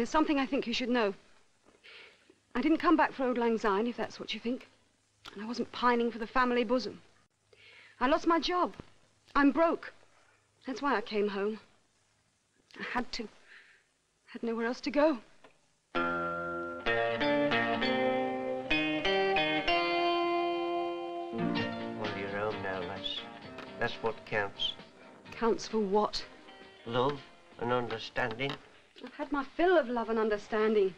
there's something I think you should know. I didn't come back for Auld Lang Syne, if that's what you think. And I wasn't pining for the family bosom. I lost my job. I'm broke. That's why I came home. I had to. Had nowhere else to go. Well, you're home now, lass. That's what counts. Counts for what? Love and understanding. I've had my fill of love and understanding.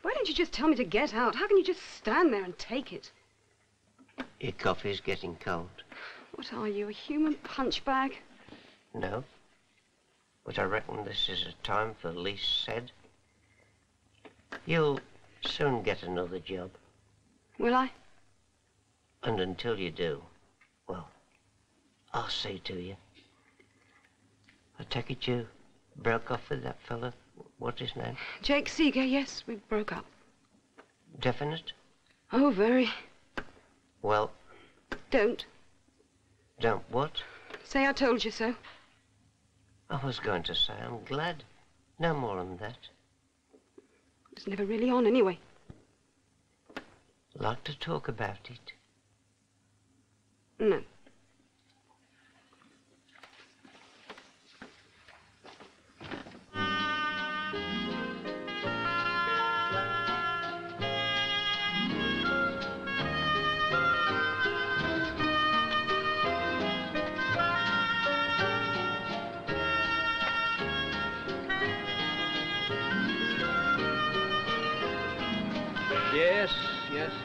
Why don't you just tell me to get out? How can you just stand there and take it? Your coffee's getting cold. What are you, a human punch bag? No. But I reckon this is a time for the least said. You'll soon get another job. Will I? And until you do, well, I'll say to you. I take it you broke off with that fella. What's his name? Jake Seeger, yes, we broke up. Definite? Oh, very. Well... Don't. Don't what? Say I told you so. I was going to say I'm glad. No more than that. It was never really on anyway. Like to talk about it? No.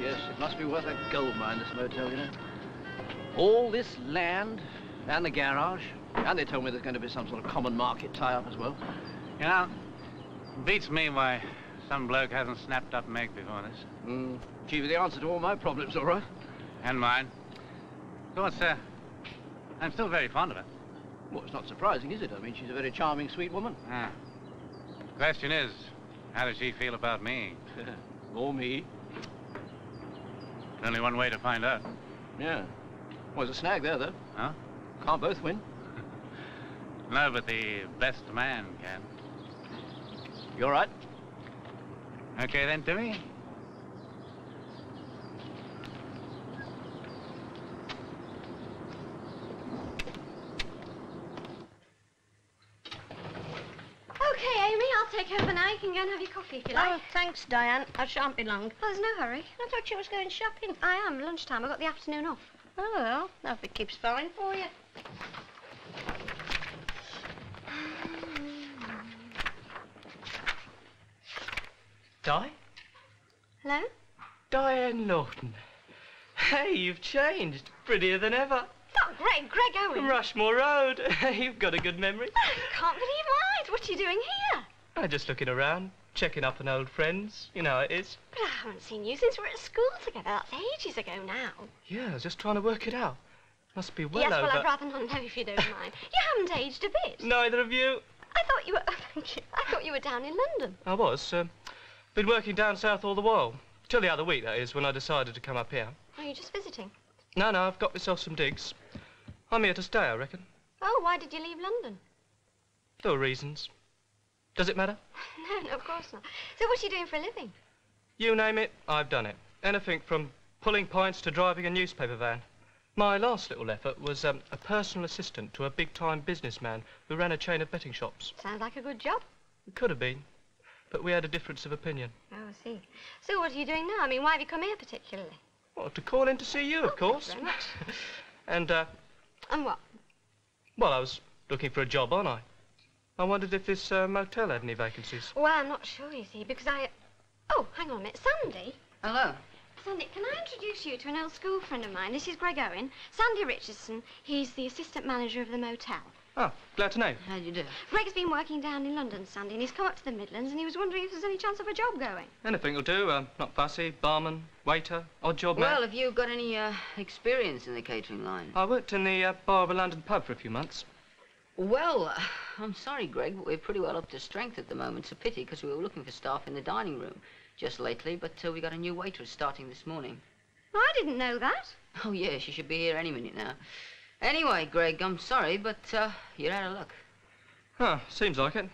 Yes, it must be worth a gold mine, this motel, you know. All this land, and the garage, and they told me there's going to be some sort of common market tie-up as well. You know, beats me why some bloke hasn't snapped up Meg before this. Gee, the answer to all my problems, all right. And mine. Of course, I'm still very fond of her. Well, it's not surprising, is it? I mean, she's a very charming, sweet woman. Ah. The question is, how does she feel about me? Or me. There's only one way to find out. Yeah. Well, there's a snag there, though. Huh? Can't both win. No, but the best man can. You all right? Okay, then, Timmy. Okay, Amy, I'll take over now. You can go and have your coffee if you like. Oh, thanks, Diane. I shan't be long. Oh, there's no hurry. I thought you was going shopping. I am. Lunchtime. I've got the afternoon off. Oh, well, I hope it keeps fine for you. Di? Hello? Diane Lawton. Hey, you've changed. Prettier than ever. Oh, Greg Owen. From Rushmore Road. You've got a good memory. I can't believe mine. What are you doing here? I'm just looking around, checking up on old friends. You know how it is. But I haven't seen you since we were at school together. That's ages ago now. Yeah, I was just trying to work it out. Must be well yes, over... well, I'd rather not know if you don't mind. You haven't aged a bit. Neither of you. I thought you were... Thank you. I thought you were down in London. I was. Been working down south all the while. Till the other week, that is, when I decided to come up here. Are you just visiting? No, I've got myself some digs. I'm here to stay, I reckon. Oh, why did you leave London? There were reasons. Does it matter? No, of course not. So what are you doing for a living? You name it, I've done it. Anything from pulling pints to driving a newspaper van. My last little effort was a personal assistant to a big-time businessman who ran a chain of betting shops. Sounds like a good job. It could have been, but we had a difference of opinion. Oh, I see. So what are you doing now? I mean, why have you come here particularly? Well, to call in to see you, of course. Thank you very much. And what? Well, I was looking for a job, aren't I? I wondered if this motel had any vacancies. Well, I'm not sure, you see, because Oh, hang on a minute. Sandy? Hello. Sandy, can I introduce you to an old school friend of mine? This is Greg Owen. Sandy Richardson. He's the assistant manager of the motel. Oh, glad to know. How do you do? Greg's been working down in London, Sandy, and he's come up to the Midlands, and he was wondering if there's any chance of a job going. Anything will do. Not fussy. Barman, waiter, odd job man. Well, have you got any experience in the catering line? I worked in the bar of a London pub for a few months. Well, I'm sorry, Greg, but we're pretty well up to strength at the moment. It's a pity, because we were looking for staff in the dining room just lately, but we got a new waitress starting this morning. I didn't know that. Oh, yeah, she should be here any minute now. Anyway, Greg, I'm sorry, but you're out of luck. Huh, seems like it.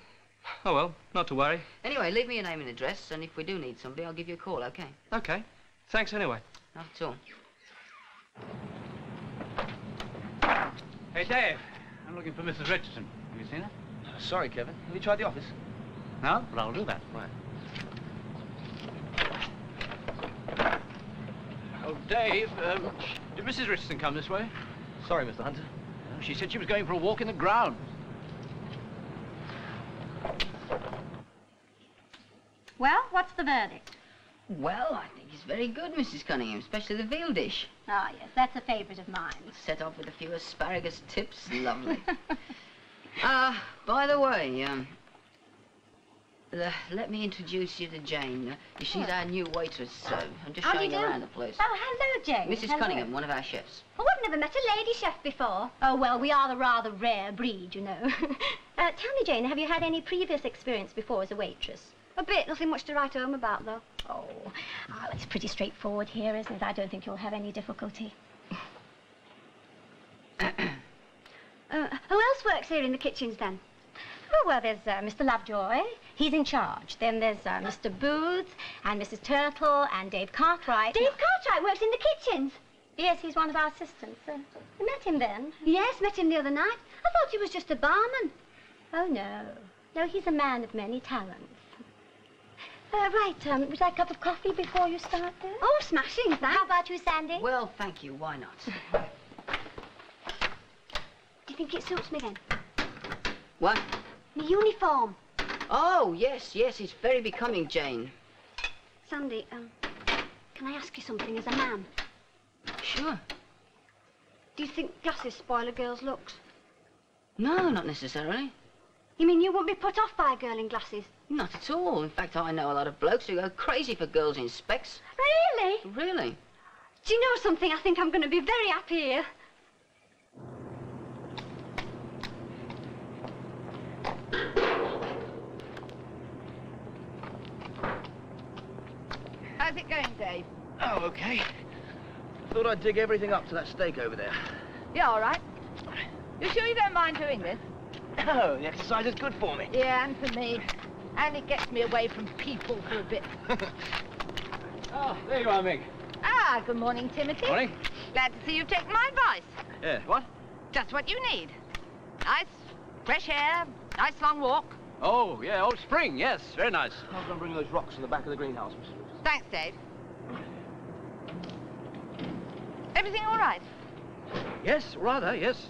Oh, well, not to worry. Anyway, leave me your name and address, and if we do need somebody, I'll give you a call, OK? OK. Thanks anyway. Not at all. Hey, Dave. I'm looking for Mrs. Richardson. Have you seen her? Sorry, Kevin. Have you tried the office? No, but I'll do that. Right. Oh, Dave, did Mrs. Richardson come this way? Sorry, Mr. Hunter. She said she was going for a walk in the ground. Well, what's the verdict? Well, I think it's very good, Mrs. Cunningham, especially the veal dish. Ah, yes, that's a favourite of mine. Set off with a few asparagus tips. Lovely. By the way, let me introduce you to Jane. She's our new waitress, I'm just showing you around the place. Oh, hello, Jane. Mrs. Hello. Cunningham, one of our chefs. Oh, I've never met a lady chef before. Oh, well, we are the rather rare breed, you know. Tell me, Jane, have you had any previous experience before as a waitress? A bit, nothing much to write home about, though. Oh, it's pretty straightforward here, isn't it? I don't think you'll have any difficulty. Who else works here in the kitchens, then? Oh, well, there's Mr. Lovejoy. He's in charge. Then there's Mr. Booth and Mrs. Turtle and Dave Cartwright. Dave Cartwright works in the kitchens? Yes, he's one of our assistants. You met him then? Yes, met him the other night. I thought he was just a barman. Oh, no. No, he's a man of many talents. Right, would you like a cup of coffee before you start there? Oh, smashing, thanks. How about you, Sandy? Well, thank you. Why not? Do you think it suits me, then? What? My uniform. Oh, yes, it's very becoming, Jane. Sandy, can I ask you something as a man? Sure. Do you think glasses spoil a girl's looks? No, not necessarily. You mean you won't be put off by a girl in glasses? Not at all. In fact, I know a lot of blokes who go crazy for girls in specs. Really? Really? Do you know something? I think I'm going to be very happy here. How's it going, Dave? Oh, OK. Thought I'd dig everything up to that steak over there. Yeah, all right. You sure you don't mind doing this? Oh, the exercise is good for me. Yeah, and for me. And it gets me away from people for a bit. Oh, there you are, Meg. Ah, good morning, Timothy. Morning. Glad to see you've taken my advice. Yeah, what? Just what you need. Nice, fresh air, nice long walk. Oh, yeah, old spring, yes, very nice. I was going to bring those rocks to the back of the greenhouse. Thanks, Dave. Everything all right? Yes, rather, yes.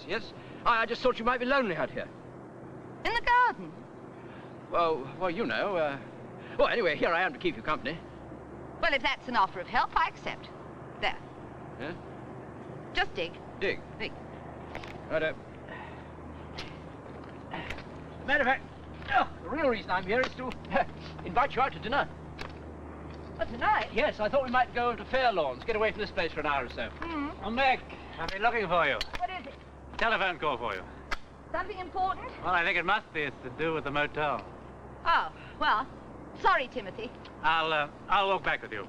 I just thought you might be lonely out here. In the garden? Well, you know, Well, anyway, here I am to keep you company. Well, if that's an offer of help, I accept. There. Yeah? Just dig. Dig. Dig. Right, Matter of fact, the real reason I'm here is to invite you out to dinner. But tonight? Yes, I thought we might go to Fair Lawns, get away from this place for an hour or so. Hmm. Oh, Meg, I've been looking for you. What is it? Telephone call for you. Something important? Well, I think it must be. It's to do with the motel. Oh, well, sorry, Timothy. I'll walk back with you.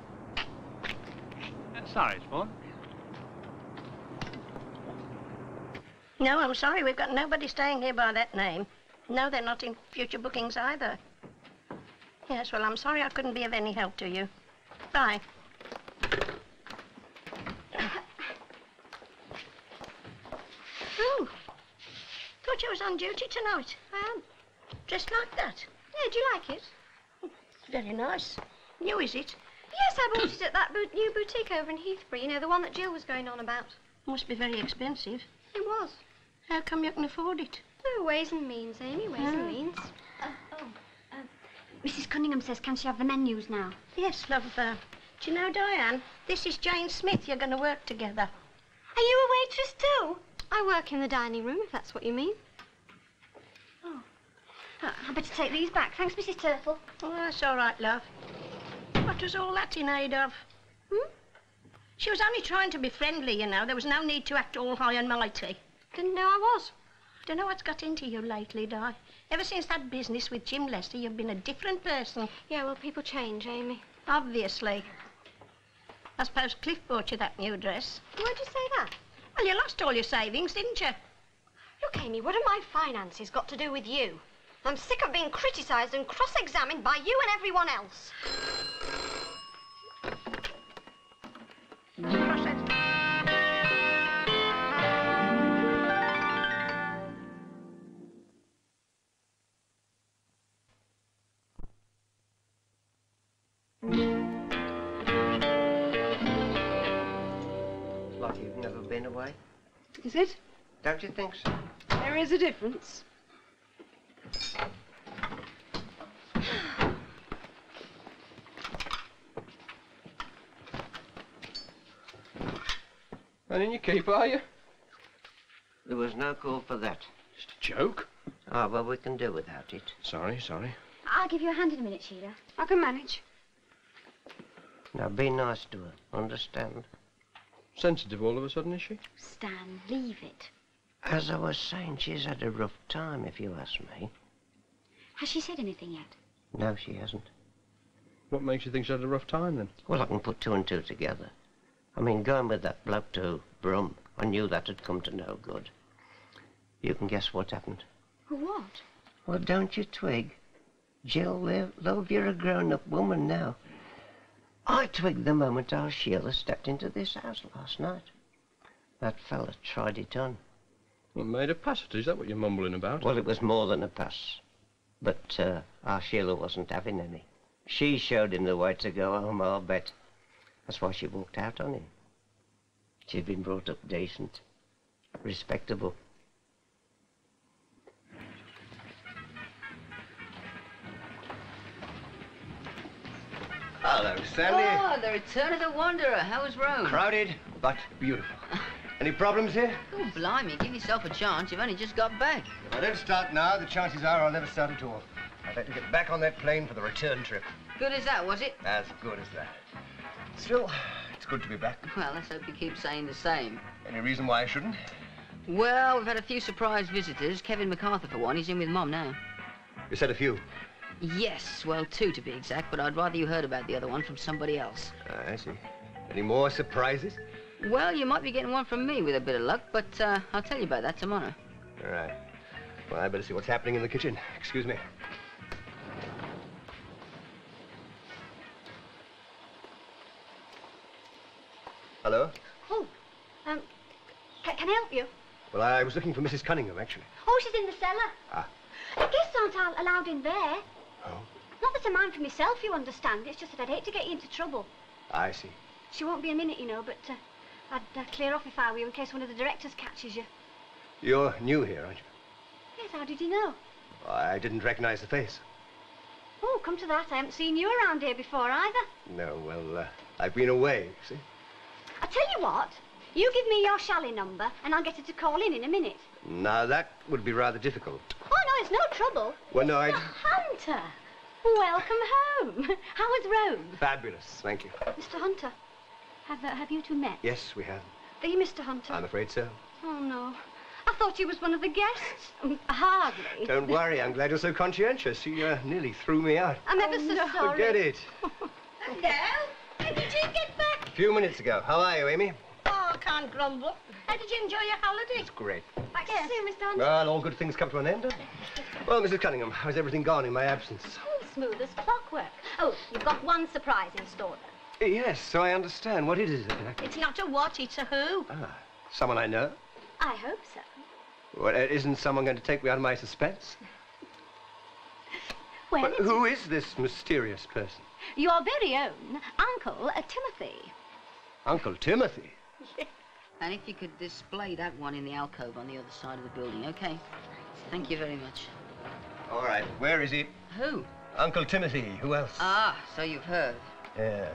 Sorry, Spoon. No, I'm sorry, we've got nobody staying here by that name. No, they're not in future bookings either. Yes, well, I'm sorry I couldn't be of any help to you. Bye. Oh, thought you was on duty tonight. I am. Dressed like that. Yeah, do you like it? Very nice. New, is it? Yes, I bought it at that new boutique over in Heathbury. You know, the one that Jill was going on about. Must be very expensive. It was. How come you can afford it? Oh, ways and means, Amy, ways and means. Mrs. Cunningham says, can she have the menus now? Yes, love. Do you know, Diane, this is Jane Smith. You're going to work together. Are you a waitress too? I work in the dining room, if that's what you mean. Oh. I better take these back. Thanks, Mrs. Turtle. Oh, that's all right, love. What was all that in aid of? She was only trying to be friendly, you know. There was no need to act all high and mighty. Didn't know I was. Don't know what's got into you lately, Di. Ever since that business with Jim Lester, you've been a different person. Yeah, well, people change, Amy. Obviously. I suppose Cliff bought you that new dress. Why'd you say that? Well, you lost all your savings, didn't you? Look, Amy, what have my finances got to do with you? I'm sick of being criticised and cross-examined by you and everyone else. Crossroads. Like you've never been away? Is it? Don't you think so? There is a difference. And in your keep, are you? There was no call for that. Just a joke. Ah, well, we can do without it. Sorry. I'll give you a hand in a minute, Sheila. I can manage. Now, be nice to her. Understand? Sensitive all of a sudden, is she? Stan, leave it. As I was saying, she's had a rough time, if you ask me. Has she said anything yet? No, she hasn't. What makes you think she had a rough time, then? Well, I can put two and two together. I mean, going with that bloke to Brum, I knew that had come to no good. You can guess what happened. What? Well, don't you twig? Jill, love, you're a grown-up woman now. I twigged the moment our Sheila stepped into this house last night. That fella tried it on. What made a pass at it? Is that what you're mumbling about? Well, it was more than a pass. But our Sheila wasn't having any. She showed him the way to go home, I'll bet. That's why she walked out on him. She'd been brought up decent, respectable. Hello, Sandy. Oh, the return of the wanderer. How was Rome? Crowded, but beautiful. Any problems here? Oh, blimey, give yourself a chance. You've only just got back. If I don't start now, the chances are I'll never start at all. I'd like to get back on that plane for the return trip. Good as that, was it? As good as that. Still, it's good to be back. Well, let's hope you keep saying the same. Any reason why I shouldn't? Well, we've had a few surprise visitors. Kevin MacArthur, for one. He's in with Mom now. You said a few. Yes, well, two to be exact, but I'd rather you heard about the other one from somebody else. I see. Any more surprises? Well, you might be getting one from me with a bit of luck, but I'll tell you about that tomorrow. All right. Well, I better see what's happening in the kitchen. Excuse me. Hello? Oh, can I help you? Well, I was looking for Mrs. Cunningham, actually. Oh, she's in the cellar. Ah. Guests aren't allowed in there. Oh, Not that I mind for myself, you understand. It's just that I'd hate to get you into trouble. I see. She won't be a minute, you know, but I'd clear off if I were you in case one of the directors catches you. You're new here, aren't you? Yes, how did you know? I didn't recognize the face. Oh, come to that, I haven't seen you around here before either. No, well, I've been away, you see. I tell you what, you give me your Shally number and I'll get her to call in a minute. Now, that would be rather difficult. Oh, no, it's no trouble. Well, no, I... Hunter, welcome home. How was Rome? Fabulous, thank you. Mr. Hunter, have you two met? Yes, we have. Are you Mr. Hunter? I'm afraid so. Oh, no. I thought you was one of the guests. Hardly. Don't worry, I'm glad you're so conscientious. You nearly threw me out. I'm ever so sorry. Forget it. Hello? How did you get back? A few minutes ago. How are you, Amy? Oh, I can't grumble. How did you enjoy your holiday? It's great. Back to see you, Mr. Hunter. Well, all good things come to an end, don't they? Well, Mrs. Cunningham, how's everything gone in my absence? Oh, smooth as clockwork. Oh, you've got one surprise in store, though. Yes, so I understand. What it is exactly? It's not a what, it's a who. Ah, someone I know? I hope so. Well, isn't someone going to take me out of my suspense? Well, But who is this mysterious person? your very own Uncle Timothy. Uncle Timothy? And if you could display that one in the alcove on the other side of the building, okay? Thank you very much. All right, where is he? Who? Uncle Timothy. Who else? Ah, so you've heard. Yes.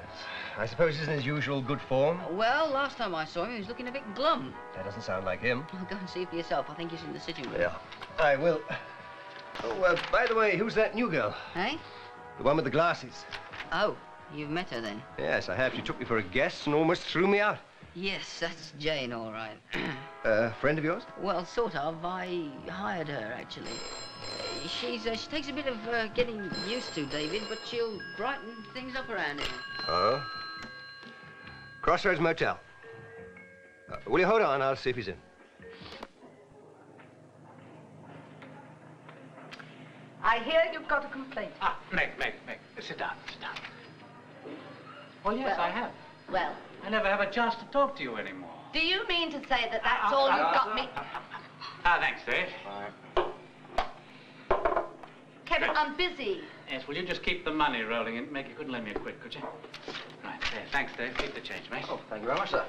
I suppose he's in his usual good form. Well, last time I saw him, he was looking a bit glum. That doesn't sound like him. Well, go and see for yourself. I think he's in the sitting room. Yeah, I will. Oh, by the way, who's that new girl? Hey? The one with the glasses. Oh, you've met her then? Yes, I have. She took me for a guest and almost threw me out. Yes, that's Jane, all right. Friend of yours? Well, sort of. I hired her, actually. She takes a bit of getting used to, David, but she'll brighten things up around here. Oh? Crossroads Motel. Will you hold on? I'll see if he's in. I hear you've got a complaint. Ah, Meg, sit down, sit down. Well, yes, I have. Well, I never have a chance to talk to you anymore. do you mean to say that that's all you've got me? Thanks, Dave. Kevin, I'm busy. Yes, will you just keep the money rolling in? Meg, you couldn't lend me a quid, could you? Right, there. Thanks, Dave. Keep the change, mate. Oh, thank you very much, sir.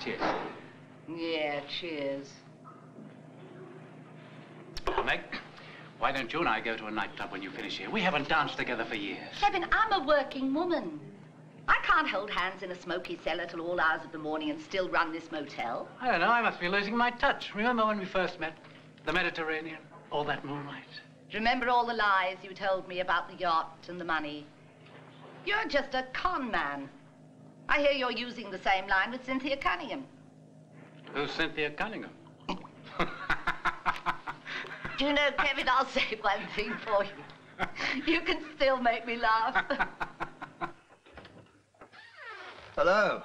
Cheers. Yeah, cheers. Now, Meg, why don't you and I go to a nightclub when you finish here? We haven't danced together for years. Kevin, I'm a working woman. I can't hold hands in a smoky cellar till all hours of the morning and still run this motel. I don't know, I must be losing my touch. Remember when we first met? The Mediterranean, all that moonlight. Remember all the lies you told me about the yacht and the money? You're just a con man. I hear you're using the same line with Cynthia Cunningham. Who's Cynthia Cunningham? Do you know, Kevin, I'll say one thing for you. You can still make me laugh. Hello.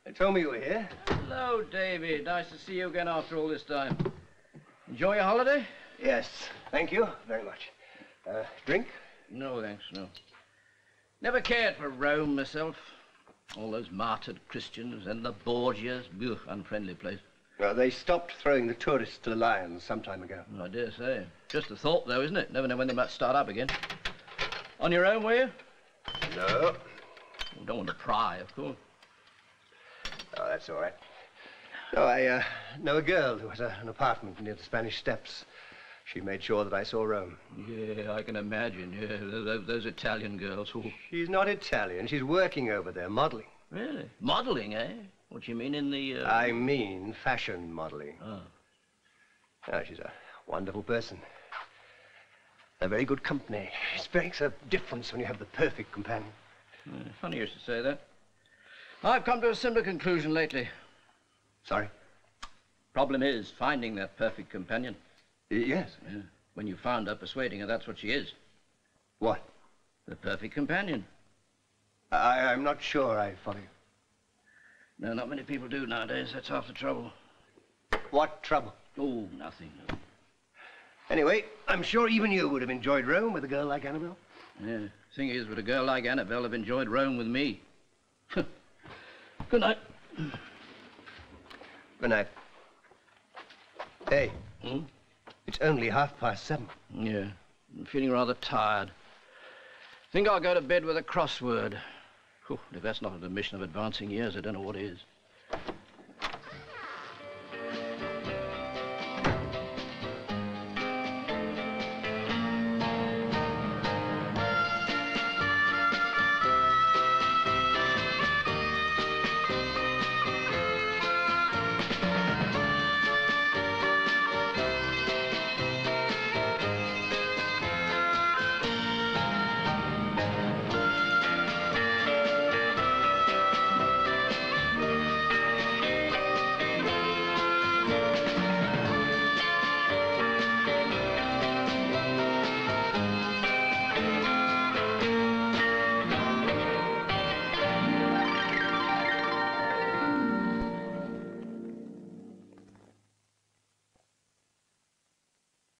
They told me you were here. Hello, David. Nice to see you again after all this time. Enjoy your holiday? Yes, thank you very much. Drink? No, thanks, no. Never cared for Rome myself. All those martyred Christians and the Borgias. Ugh, unfriendly place. Well, they stopped throwing the tourists to the lions some time ago. Oh, I dare say. Just a thought, though, isn't it? Never know when they might start up again. On your own, were you? No. We don't want to pry, of course. Oh, that's all right. No, I know a girl who has an apartment near the Spanish Steps. She made sure that I saw Rome. Yeah, I can imagine. Yeah, those Italian girls. Ooh. She's not Italian. She's working over there, modeling. Really? Modeling, eh? What do you mean in the... I mean fashion modeling. Oh. Oh, she's a wonderful person. A very good company. It makes a difference when you have the perfect companion. Funny you should say that. I've come to a similar conclusion lately. Sorry? Problem is finding that perfect companion. Yes. Yeah. When you found her, persuading her that's what she is. What? The perfect companion. I'm not sure I follow you. No, not many people do nowadays. That's half the trouble. What trouble? Oh, nothing. No. Anyway, I'm sure even you would have enjoyed Rome with a girl like Annabelle. Yeah. Thing is, would a girl like Annabelle have enjoyed Rome with me? Good night. Good night. Hey. Hmm? It's only 7:30. Yeah. I'm feeling rather tired. Think I'll go to bed with a crossword. Whew, if that's not an admission of advancing years, I don't know what is.